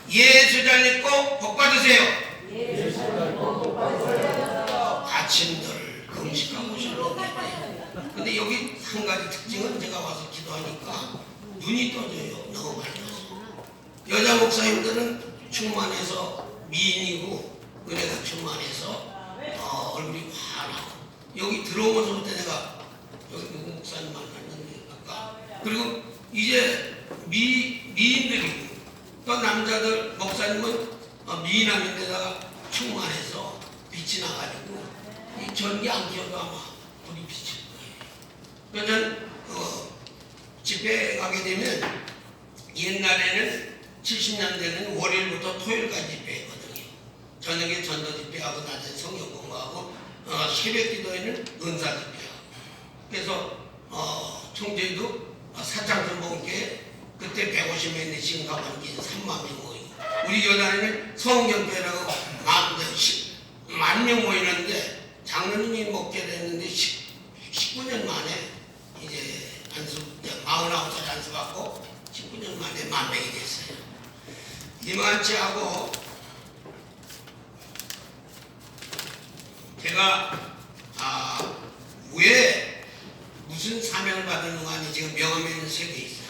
예수자님 꼭 복 받으세요. 아침들 금식하고 오셨는데, 근데 여기 한 가지 특징은 제가 와서 기도하니까 눈이 떠져요. 너무 밝아서. 여자 목사님들은 충만해서 미인이고 은혜가 충만해서 얼굴이 환하고, 여기 들어오면서부터 내가 여기 누구 목사님 만났는데 아까, 그리고 이제 미인들이고 또 남자들 목사님은 미인함인데다가 충만해서 빛이 나가지고 이 전기 안 켜도 아마 불이 비칠 거예요. 저는 집회 가게 되면 옛날에는 70년대는 월요일부터 토요일까지 집회했거든요. 저녁에 전도 집회하고 낮에 성경 공부하고 새벽 기도에는 은사 집회하고. 그래서 청주에도 사창전복음교회 그때 150명 인데 지금 가보니까 3만 명 모이고, 우리 교단에는 성경교회라고 10만 명 모이는데 장로님이 목회를 했는데 19년 만에 이제 49살 안수받고 19년 만에 10,000명이 됐어요. 이만치 하고 제가 왜 무슨 사명을 받았는가 하니 지금 명함에 있는 3개 있어요.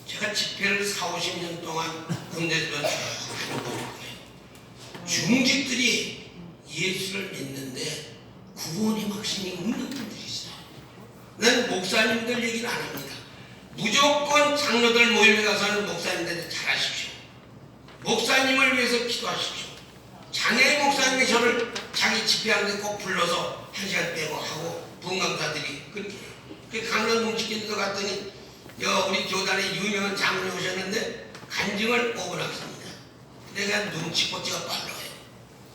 제가 집회를 40-50년 동안 군대에서 쭉 하는 거예요. 중직들이 예수를 믿는데 구원의 확신이 없는 분들이 있어요. 난 목사님들 얘기는 안 합니다. 무조건 장로들 모임에 가서는 목사님들한테 잘하십시오. 목사님을 위해서 기도하십시오. 장애인 목사님이 저를 자기 집회하는데 꼭 불러서 1시간 빼고 하고, 분강사들이 그렇게 해요. 그 강릉 뭉치킨도 갔더니 우리 교단에 유명한 장로님 오셨는데 간증을 5분 하셨습니다. 내가 눈치껏지가 빨라요.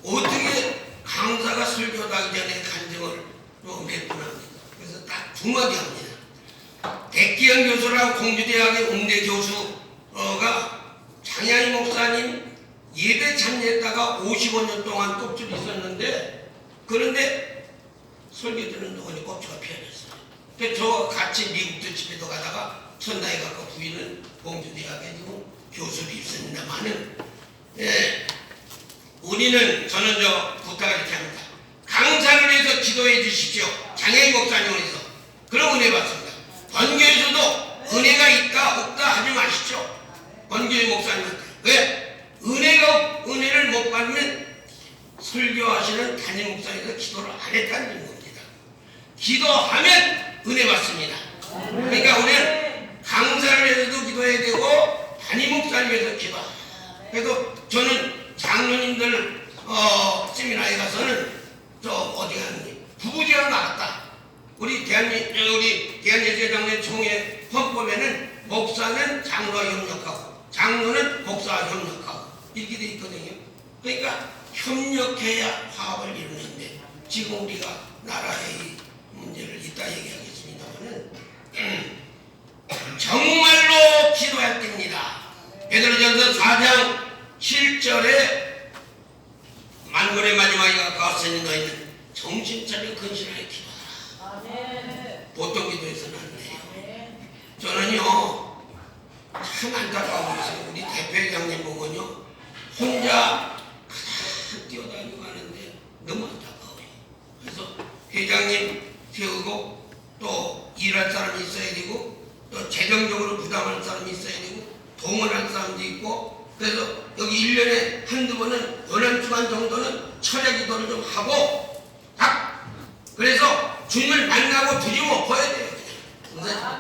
어떻게 강사가 설교하기 전에 간증을 몇 분 합니다. 그래서 딱 2마디 합니다. 백기현 교수라고 공주대학의 음대 교수가 장애인 목사님 예배 참여했다가 55년 동안 껍질이 있었는데, 그런데 설교 듣는 동안에 껍질가 피어났어요. 그래서 저 같이 미국도 집에도 가다가 천나이 가까 부인은 공주대학에 지금 교수로 있습니다만은, 우리는 저는 부탁을 이렇게 합니다. 강사를 위해서 기도해 주십시오. 장애인 목사님을 위해서. 그럼 은혜 받습니다. 번교에서도 은혜가 있다 없다 하지 마십시오. 번교의 목사님한테. 왜? 은혜를 못 받으면 설교하시는 담임 목사님께서 기도를 안 했다는 겁니다. 기도하면 은혜 받습니다. 그러니까 우리는 강사를 위해서도 기도해야 되고 담임 목사님 위해서 기도합니다. 그래서 저는 장로님들 세미나에 가서는 어디 갔니? 부부제가 나갔다. 우리 대한예수장로회 총회 헌법에는 목사는 장로와 협력하고 장로는 목사와 협력하고 이렇게 돼 있거든요. 그러니까 협력해야 화합을 이루는데, 지금 우리가 나라의 문제를 이따 얘기하겠습니다만은 정말로 기도할 때입니다. 베드로전서 4장 7절에 만군의 마지막에 가까웠으니 너희는 정신 차려 근신하여 기도하라. 보통 기도해서는 안 돼요. 저는요 참 안타까운 것이, 우리 대표회장님 보면요 혼자 가득 뛰어다니고 하는데 너무 안타까워요. 그래서 회장님 세우고 또 일할 사람이 있어야 되고 또 재정적으로 부담할 사람이 있어야 되고 동원할 사람도 있고, 그래서 여기 1년에 한두 번은 연한주간 정도는 철야 기도를 좀 하고 딱, 그래서 주님을 만나고 드리고 엎어야 돼요.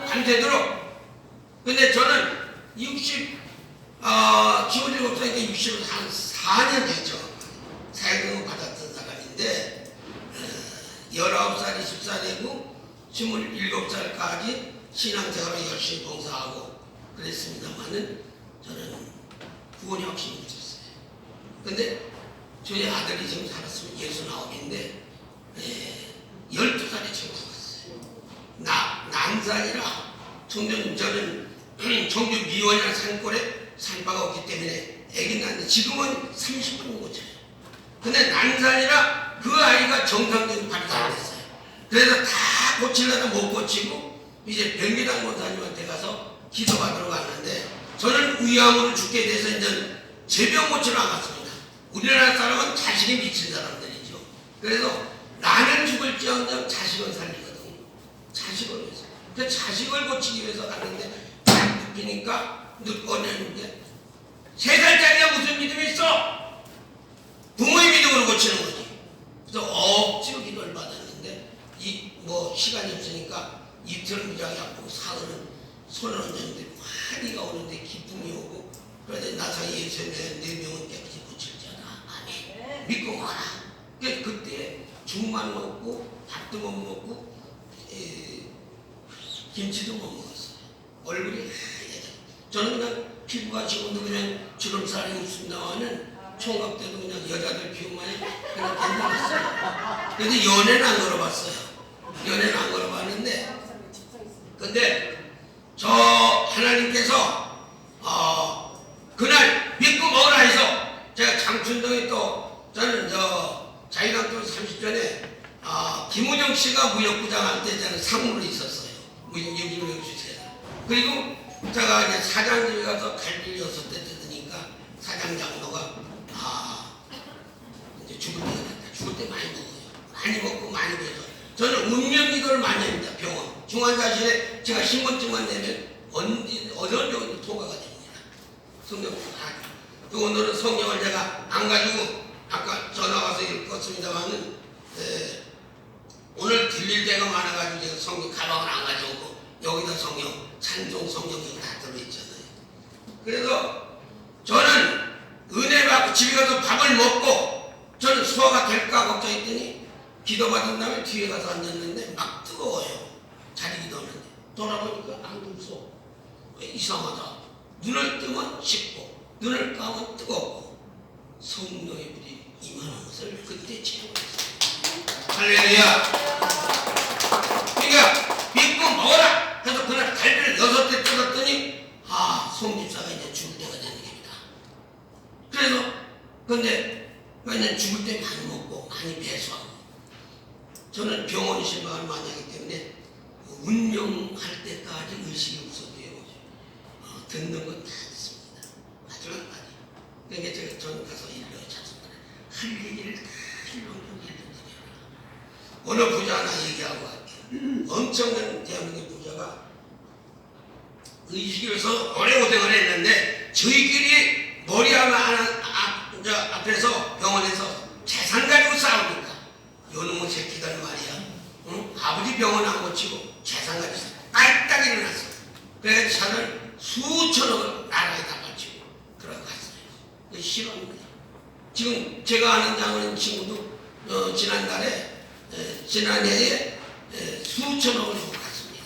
밤새도록. 근데 저는 기호제 목사님께 60을 한 4년 됐죠. 사회금을 받았던 사람인데 19살, 20살 되고 27살까지 신앙생활을 열심히 봉사하고 그랬습니다만은 저는 구원의 확신이 있었어요. 근데 저희 아들이 지금 살았으면 69인데 12살에 지금 죽었어요. 난산이라 저는 청주 미원이라는 산골에 산바가 없기 때문에 애기 낳는데 지금은 30분 고쳐요. 근데 난산이라 그 아이가 정상적인 발달 안 됐어요. 그래서 다 고치려다 못 고치고 이제 변기당 원사님한테 가서 기도받으러 갔는데 저는 위암으로 죽게 돼서 이제 제병 고치러 나갔습니다. 우리나라 사람은 자식이 미친 사람들이죠. 그래서 나는 죽을지언정 자식은 살리거든요. 자식을 위해서. 그 자식을 고치기 위해서 갔는데 딱 눕히니까 눕어내는데 3살짜리가 무슨 믿음이 있어? 부모의 믿음으로 고치는 거지. 그래서 억지로 기도를 받았는데 시간이 없으니까 이틀 무지하게 아프고 사흘은 손을 얹었는데 환희가 오는데 기쁨이 오고 그런데 나 사이에 내 명은 깨끗이 고칠지어다. 아멘. 믿고 가라. 그때 죽만 먹고 밥도 못 먹고 김치도 못 먹었어요. 얼굴이 하얘져. 저는 그냥 피부가 지금도 그냥 주름살이 웃음 나와는 총각 때도 그냥 여자들 피부만 그냥 괜찮았어요. 근데 연애는 안 걸어봤어요. 연애는 안 걸어봤는데 근데 저 하나님께서 그날 믿고 먹으라 해서 제가 장춘동에 또 저는 자유당도 30전에 김우정 씨가 무역부장한테 저는 상무로 있었어요. 무역주세요. 그리고 제가 이제 사장집에 가서 갈비를 6대 뜯으니까 사장 장로가 이제 죽을 때가 됐다. 죽을 때 많이 먹어요. 많이 먹고 많이 배서 저는 운명기도를 많이 합니다. 병원 중환자실에 제가 신분증만 내면 어디로 통과가 됩니다. 성경 오늘은 성경을 제가 안 가지고 아까 전화 와서 읽었습니다만은 오늘 들릴 때가 많아가지고 제가 성경 가방을 안 가져오고 여기다 성경 찬송 성경이 다 들어있잖아요. 그래서 저는 은혜 받고 집에 가서 밥을 먹고 저는 소화가 될까 걱정했더니 기도받은 다음에 뒤에 가서 앉았는데 막 뜨거워요. 자리 기도하는데 돌아보니까 안 무서워. 이상하다. 눈을 뜨면 씻고 눈을 감으면 뜨겁고 성령의 불이 임하는 것을 그때 체험했어요. 할렐루야. 그러니까 믿고 먹어라 해서 그날 갈비를 6대 뜯었더니 송집사가 이제 죽을 때가 되는 겁니다. 그래서 근데 왜냐면 죽을 때 많이 먹고 많이 배수하고 저는 병원 신방을 많이 하기 때문에 운명할 때까지 의식이 없어도요. 듣는 건 다 듣습니다. 마지막까지. 그러니까 제가 전 가서 일러요. 할 얘기를 다 일러드려라. 어느 부자 하나 얘기하고 갈게요. 엄청난 대한민국 부자가 의식에서 오래 고생을 했는데 저희끼리 머리 하나 앞에서 병원에서 재산 가지고 싸우니까 요놈의 새끼들 말이야. 응? 아버지 병원 안 고치고 재산 가지고 깔딱 일어났어. 그래서 차를 수천억을 나라에다 바치고 들어갔어요. 싫어합니다. 지금 제가 아는 장로님 친구도 지난해에 수천억을 주고 갔습니다.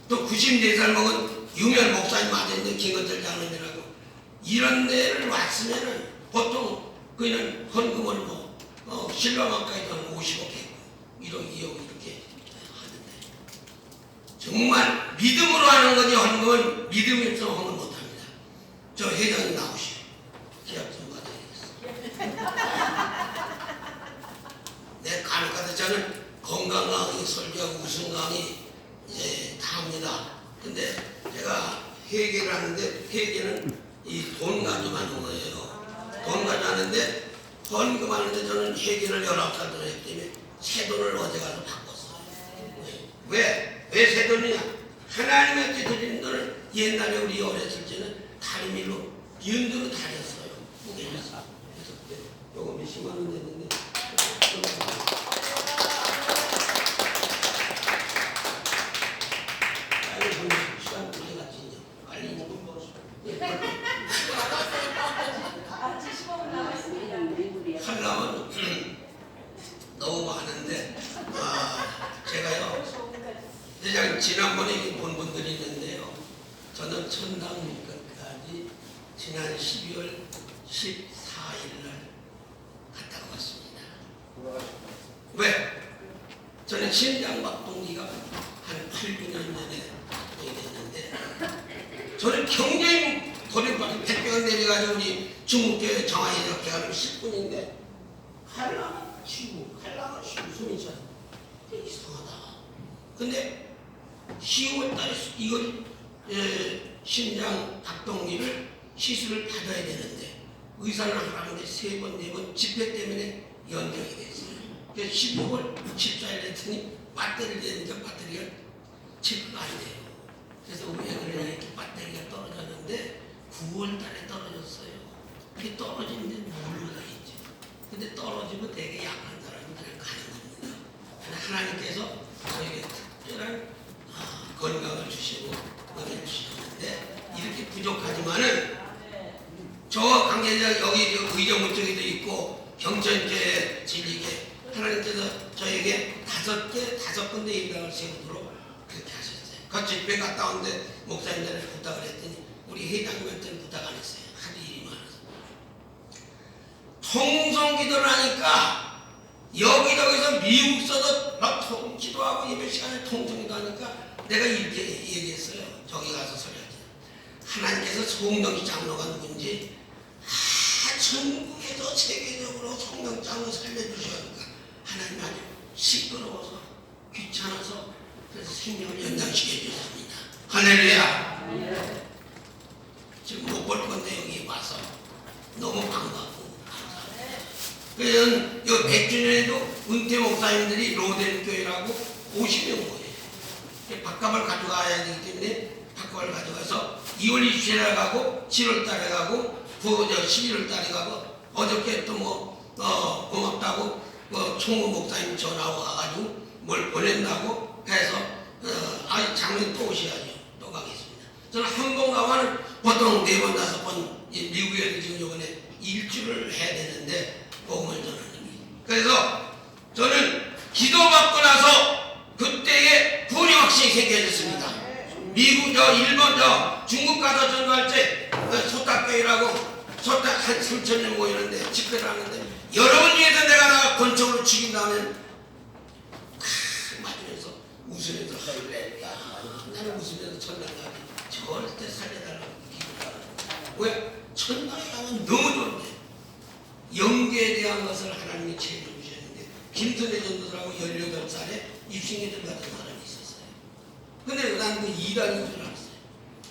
또 94살 먹은 유명 목사님 아들인데 김건철 장로님이라고 이런 데를 왔으면은 보통 그는 헌금을 신랑학까지도 한 50억 했고 1억 2억 이렇게 하는데 정말 믿음으로 하는 거지 헌금은 믿음이 없으면 헌금 못합니다. 저 회장님 나오시오. 계약 좀 받아야겠어. 내 간혹가다 저는 건강 강의 설교하고 우승 강의 다 합니다. 근데 제가 회계를 하는데 회계는 이 돈 가지고 하는 거예요. 돈 가지고 하는데 헌금하는데 저는 회계를 19살 전에 했기 때문에 새 돈을 어제 가서 바꿨어요. 왜 새 돈이냐? 하나님한테 드리는 돈을 옛날에 우리 어렸을 때는 다리밀로 연두로 다렸어요. 무게에서. 그래서 요거 몇십만 원 됐는데 시간 많이 갔지. 빨리 하려면 너무 많은데 제가요 대장 지난번에 본 분들이 있는데요. 저는 천당문까지 지난 12월 14일 날 갔다가 왔습니다. 왜? 저는 심장박동기가 한 8, 9년 전에 박동이 됐는데 저는 굉장히 고립박이 100병을 내려가지고 우리 중국교회 정화에 이렇게 가면 10분인데 갈라면 쉬고 숨이 차서 이상하다. 근데 10월 달에 이걸 심장 박동기를 시술을 받아야 되는데 의사는 하라는데 3번, 4번 집회 때문에 연장이 됐어요. 그래서 16월 14일 했더니 배터리를 대는데 배터리가 체크가 안 돼요. 그래서 왜 그러냐 이렇게 배터리가 떨어졌는데 9월 달에 떨어졌어요. 그게 떨어지는데 모르가 있죠. 근데 떨어지면 되게 약한 사람이 그냥 가는 겁니다. 하나님께서 저에게 특별한 건강을 주시고 은혜를 주셨는데 이렇게 부족하지만은 저 관계자 여기 의정부 쪽에도 있고 경천교회 진리교회 하나님께서 저에게 5군데 일당을 세우도록 그렇게 하셨어요. 그 집회 갔다 오는데 목사님들한테 부탁을 했더니 우리 회장님한테는 부탁 안 했어요. 할 일이 많아서. 통성기도를 하니까 여기저기서 미국서도 막 기도하고 예배 시간에 통성기도 하니까 내가 이렇게 얘기했어요. 저기 가서 설교하지. 하나님께서 송영기 장로가 누군지 전국에서 세계적으로 성령 장로 살려주시니까 하나님 아주 시끄러워서 귀찮아서 그래서 생명을 연장시켜 주셨습니다. 할렐루야. 지금 못 볼 건데 여기 와서 너무 반갑고 감사합니다. 그래서 요 100주년에도 은퇴 목사님들이 로덴 교회라고 50명 모여요. 밥값을 가져가야 되기 때문에 밥값을 가져가서 2월 27일에 가고 7월 달에 가고 11월 달에 가고 어저께 또 고맙다고 총무 목사님 전화 와가지고 뭘 보낸다고 해서 작년 또 오셔야죠. 또 가겠습니다. 저는 한 번 가면은 보통 4번 5번 미국에도 지금 요번에 일주를 해야 되는데 복음을 전하는. 그래서 저는 기도받고 나서 그때에 구원의 확신이 생겨졌습니다. 미국 일본 중국 가서 전도할 때 소탁교회라고 소탁 한 3,000명 모이는데 집회를 하는데 여러분 중에서 내가 나 권총으로 죽인다면 맞으면서 웃으면서 나는 웃으면서 천당 가기 절대 살려달라고 기도하는. 왜? 천당에 가면 너무 좋은데 영계에 대한 것을 하나님이 제일 주셨는데 김선혜 전도사라고 18살에 입신계들 같은 사람이 있었어요. 근데 난 그 이단인 줄 알았어요.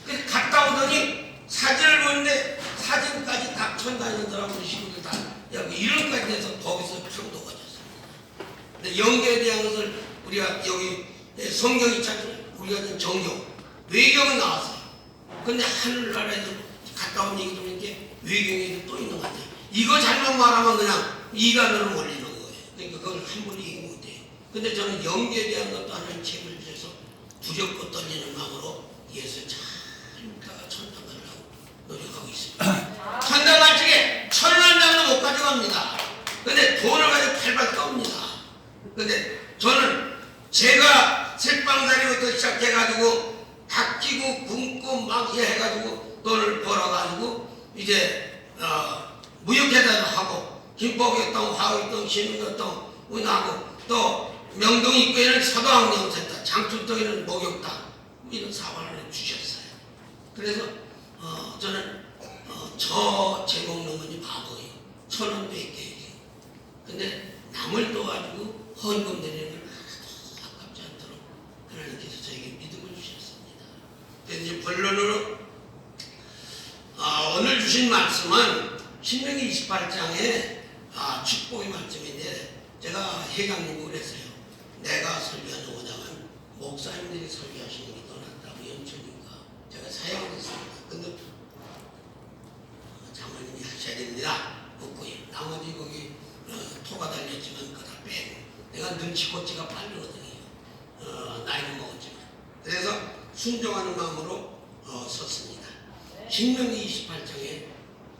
그래서 갔다 오더니 사진을 보는데 사진까지 다 천당전도라고 시구들 다 여기 이름까지 돼서 거기서 평도가 졌습니다. 근데 영계에 대한 것을 우리가 여기 성경 있잖아요. 우리가 정경 외경은 나왔어요. 근데 하늘나라에서 갔다 온 얘기 좀 이렇게 외경에도 또 있는 것 같아요. 이거 잘못 말하면 그냥 이단으로 몰리는 거예요. 그러니까 그걸 함부로 얘기 못해요. 근데 저는 영계에 대한 것도 하나님 책을 주셔서 두렵고 떨리는 마음으로 예수 잘 따가 천당 가려고 노력하고 있습니다. 천당 갈 적에 1,000원장도 못 가져갑니다. 근데 돈을 가지고 팔발 떠옵니다. 근데 저는 제가 색방사리부터 시작해가지고 닦이고 굶고 막 해가지고 돈을 벌어가지고 이제 무역회사도 하고 김포교통, 화의동, 신흥교통 운하고 또 명동 입구에는 서도환경센터, 장충동에는 목욕탕 이런 사관을 주셨어요. 그래서 저는 저 제목 넘으니 바보예요. 1,000원 뺄게요. 근데 남을 도와주고 헌금 드리는 걸 하나도 아깝지 않도록 하나님께서 저에게 믿음을 주셨습니다. 그래서 이제 본론으로 오늘 주신 말씀은 신명기 28장의 축복의 말씀인데 제가 회장님을 했어요. 내가 설교하는 5장은 목사님들이 설교하시는 게 더 낫다고 연초니까 제가 사양을 했습니다. 근데 장모님이 하셔야 됩니다. 없고요. 나머지 거기 토가 달렸지만 그거 다 빼고 내가 눈치코치가 빠르거든요. 나이는 먹었지만 그래서 순종하는 마음으로 섰습니다. 신명기 28장에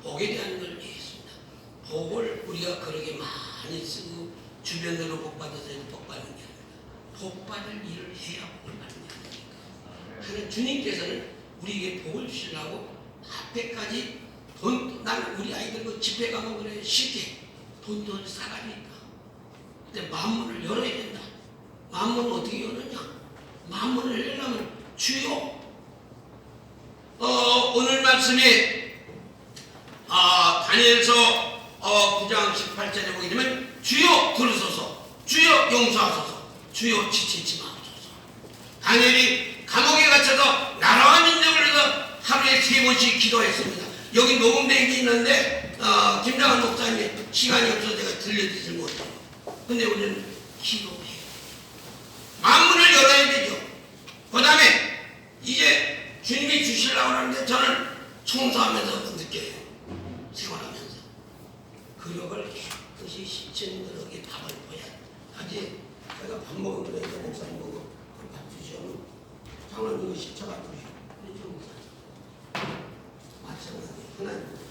복에 대한 걸 얘기했습니다. 복을 우리가 그렇게 많이 쓰고 주변으로 복 받아서 복 받는 게 아닙니다. 복 받을 일을 해야 복을 받는 게 아닙니까? 하나님 주님께서는 우리에게 복을 주시려고 앞에까지 난 우리 아이들 그 집회 가면 그래 쉽게 돈 싸가지 있다. 근데 마음문을 열어야 된다. 마음문을 어떻게 여느냐? 마음문을 열려면 주여 오늘 말씀에 다니엘서 9장 18절에 보게 되면 주여 들으소서, 주여 용서하소서, 주여 지치지 마소서. 다니엘이 감옥에 갇혀서 나라와 민족을 위해서 하루에 3번씩 기도했습니다. 여기 녹음된 게 있는데 김장한 목사님이 시간이 없어서 제가 들려드리지 못해요. 근데 우리는 기도해요. 마음문을 열어야 되죠. 그 다음에 이제 주님이 주시려고 하는데 저는 청소하면서 느껴요. 생활하면서 그릇을 깨끗이 씻은 그릇에 밥을 보야 하지. 제가 밥 먹으면 이거 목사님 보고 밥 주시오. 장로님 이거 시켜가 주시오. 그렇죠. 마찬가지. 하나님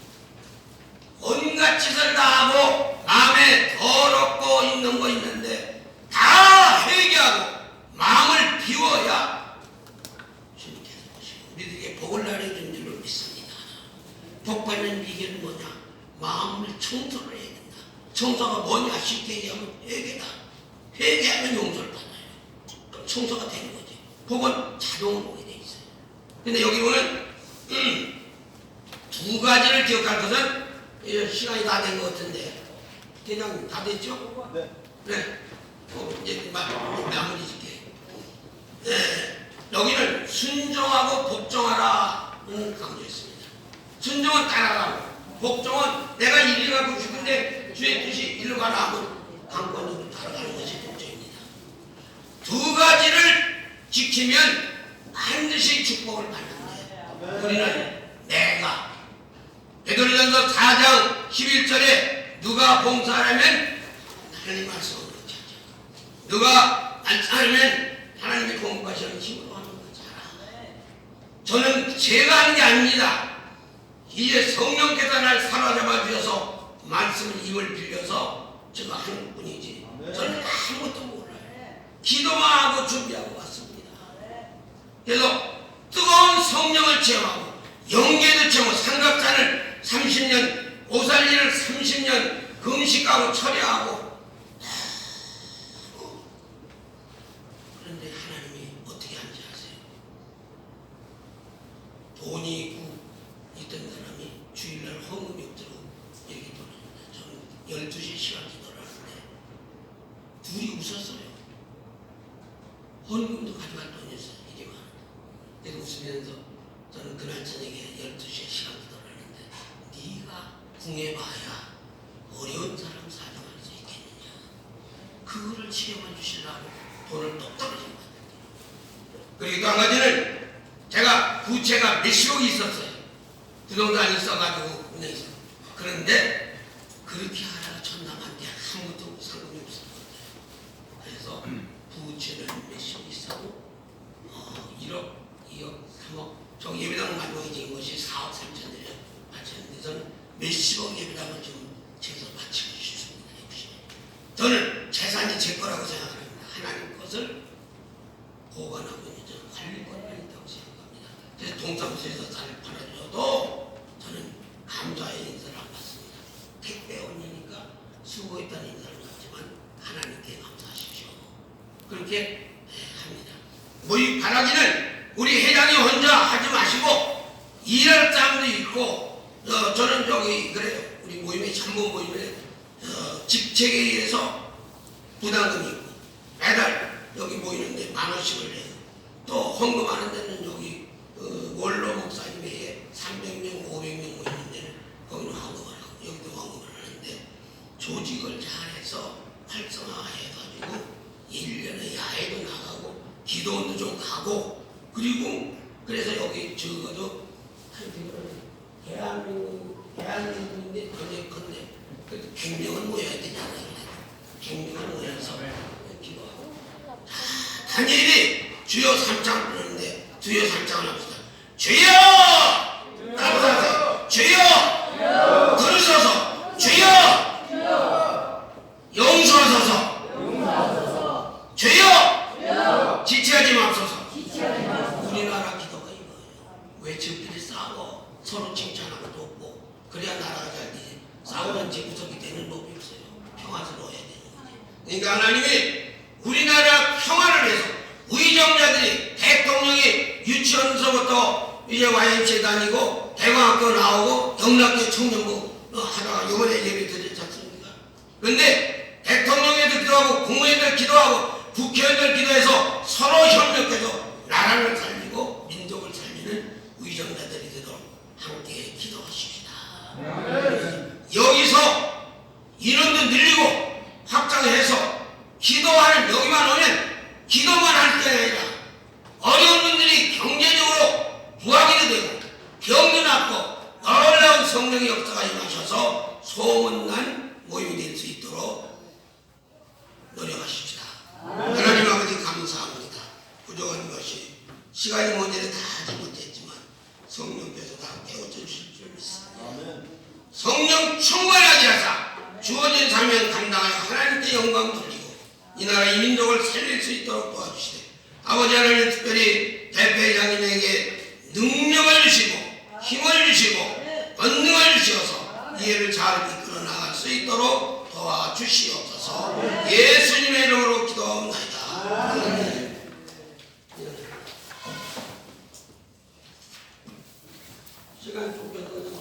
온갖 짓을 다 하고 마음에 더럽고 있는 거 있는데 다 회개하고 마음을 비워야 주님께서 오시고 우리들에게 복을 내려준 줄로 믿습니다. 복 받는 비결은 뭐냐? 마음을 청소를 해야 된다. 청소가 뭐냐? 쉽게 얘기하면 회개다. 회개하면 용서를 받아요. 그럼 청소가 되는 거지. 복은 자동으로 오게 돼 있어요. 근데 여기 보면 두 가지를 기억할 것은 시간이 다 된 것 같은데 대장님 다 됐죠? 네. 네. 이제 마무리 짓게. 네. 여기는 순종하고 복종하라는 강조했습니다. 순종은 따라가고 복종은 내가 이리 가고 싶은데 주의 뜻이 이리로 가라 하면 강권으로 따라가는 것이 복종입니다. 두 가지를 지키면 반드시 축복을 받는데 우리는 내가 베드로전서 4장 11절에 누가 봉사하면 하나님 말씀을 그렇게 하죠. 누가 안 따르면 하나님이 공급하시는 힘으로 하는 거잖아. 저는 제가 하는 게 아닙니다. 이제 성령께서 날 사로잡아 주셔서 말씀을 입을 빌려서 제가 하는 뿐이지 저는 아무것도 몰라요. 기도만 하고 준비하고 왔습니다. 그래서 뜨거운 성령을 체험하고 영계도 체험하고 삼각산을 30년 오살리를 30년 금식하고 철야하고 그런데 하나님이 어떻게 하는지 아세요? 돈이 있고 있던 사람이 주일날 헌금이 없도록 이렇게 돌아갑니다. 저는 12시에 시간 기도를 하는데 둘이 웃었어요. 헌금도 가져갈 돈이 없어요. 이게 많아. 그래서 웃으면서 저는 그날 저녁에 12시에 시간 기도를 하는데 네가 궁해봐야 어려운 사람 사정할 수 있겠느냐. 그거를 체험해 주시려고 돈을 똑 떨어진 것 같아요. 그리고 또 한 가지는 제가 부채가 몇십억이 있었어요. 부동산이 있어가지고 은행에서. 그런데 그렇게 하다가 전담한테 아무것도 상관이 없을 것 같아요. 그래서 부채를 몇십억 있어도 1억, 2억, 3억 저기 예배당 마지막에 지은 것이 4억 3천들이요. 바쳤는데 저는 몇십억 예배당을 좀 제서 바치고 싶습니다. 저는 재산이 제 거라고 생각합니다. 하나님 것을 보관하고 있는 저는 관리권이 있다고 생각합니다. 그래서 동사무소에서 잘 팔아줘도 저는 감사의 인사를 안 받습니다. 택배 원이니까 수고했다는 인사를 받지만 하나님께 감사하십시오. 그렇게 합니다. 뭐 이 바라기는 우리 회장이 혼자 하지 마시고 일할 사람도 있고 저는 저기 그래요. 우리 모임에 참모 모임에 직책에 의해서 부담금이 있고 매달 여기 모이는데 10,000원씩을 해요. 또 헌금하는 데는 여기 원로 목사님 외에 300명 500명 모이는 데는 거기는 헌금을 하고 여기도 헌금을 하는데 조직을 잘해서 활성화해가지고 1년에 야외도 나가고 기도원도 좀 가고 그리고 그래서 여기 적어도 대한민국인데 건데 100명은 모여야 되잖아요. 100명은 모여서 기도하고 다니엘이 주여 3장을 부르는데 주여 3장을 합시다. 주여! 따라서 주여! 들으소서 주여! 용서하소서 주여! 지체하지 맙소서. 우리나라 기도가 이거예요. 왜 적들이 싸워 서로 칭찬하고 돕고 그래야 나라가 잘 되지. 싸우면 재구석이 되는 법이 없어요. 평화스러워야 되는 거지. 그러니까 하나님이 우리나라 평화를 위해서 의정자들이 대통령이 유치원서부터 이제 YMCA 다니고 대광학교 나오고 영락교 청년부 하다가 이번에 예배 드렸지 않습니까? 그런데 대통령에도 기도하고 국무회의들 기도하고 국회의원들 기도해서 서로 협력해서 나라를 살리고 민족을 살리는 의정자들이 성령의 역사가 임하셔서 소문난 모임이 될 수 있도록 노력하십시다. 하나님 아버지 감사합니다. 부족한 것이 시간이 모자라 다 하지 못했지만 성령께서 다 깨우쳐 주실 줄 믿습니다. 성령 충만하게 하사 주어진 사명 감당하여 하나님께 영광 돌리고 이 나라 이 민족을 살릴 수 있도록 도와주시되 아버지 하나님 특별히 대표회장님에게 능력을 주시고 힘을 주시고 권능을 주셔서 이해를 잘 이끌어 나갈 수 있도록 도와주시옵소서. 예수님의 이름으로 기도합니다. 시간 좀 뺏어서